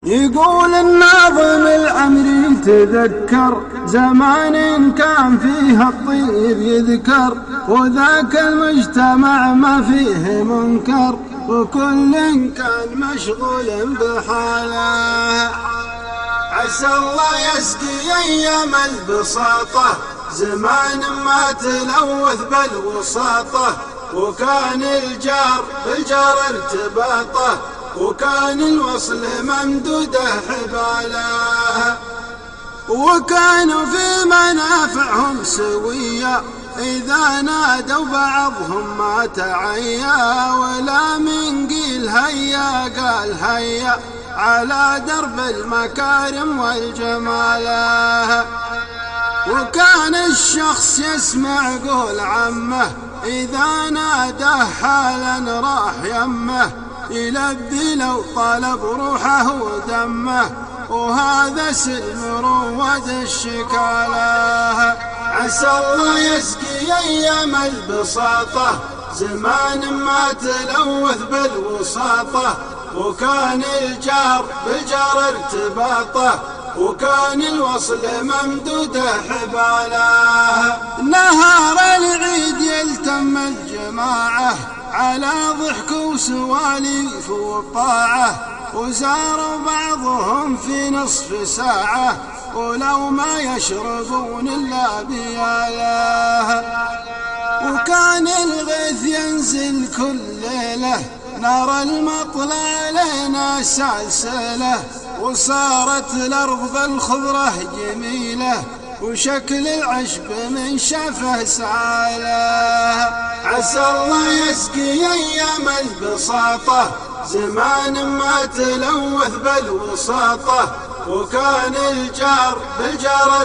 يقول الناظم العمري تذكر زمان كان فيه الطيب يذكر، وذاك المجتمع ما فيه منكر، وكل كان مشغول بحاله. عسى الله يسقي أيام البساطة زمان ما تلوث بالوساطة، وكان الجار بالجار ارتباطه، وكان الوصل ممدوده حباله، وكانوا في منافعهم سوية إذا نادوا بعضهم ما تعيا، ولا من قيل هيا قال هيا على درب المكارم والجماله. وكان الشخص يسمع قول عمه إذا ناداه حالا راح يمه، يلبي لو طلب روحه ودمه، وهذا سلم رواد الشكاله. عسى الله يسقي أيام البساطة زمان ما تلوث بالوساطة، وكان الجار بالجار ارتباطه، وكان الوصل ممدوده حباله. نهار العيد يلتم الجماعة على ضحك وسواليف وطاعة، وزاروا بعضهم في نصف ساعة ولو ما يشربون إلا بياله. وكان الغيث ينزل كل ليلة نرى المطلع لنا سلسلة، وصارت الأرض بالخضرة جميلة، وشكل العشب من شافه سعاله. عسى الله يسقي أيام البساطة زمان ما تلوث بالوساطة، وكان الجار بالجار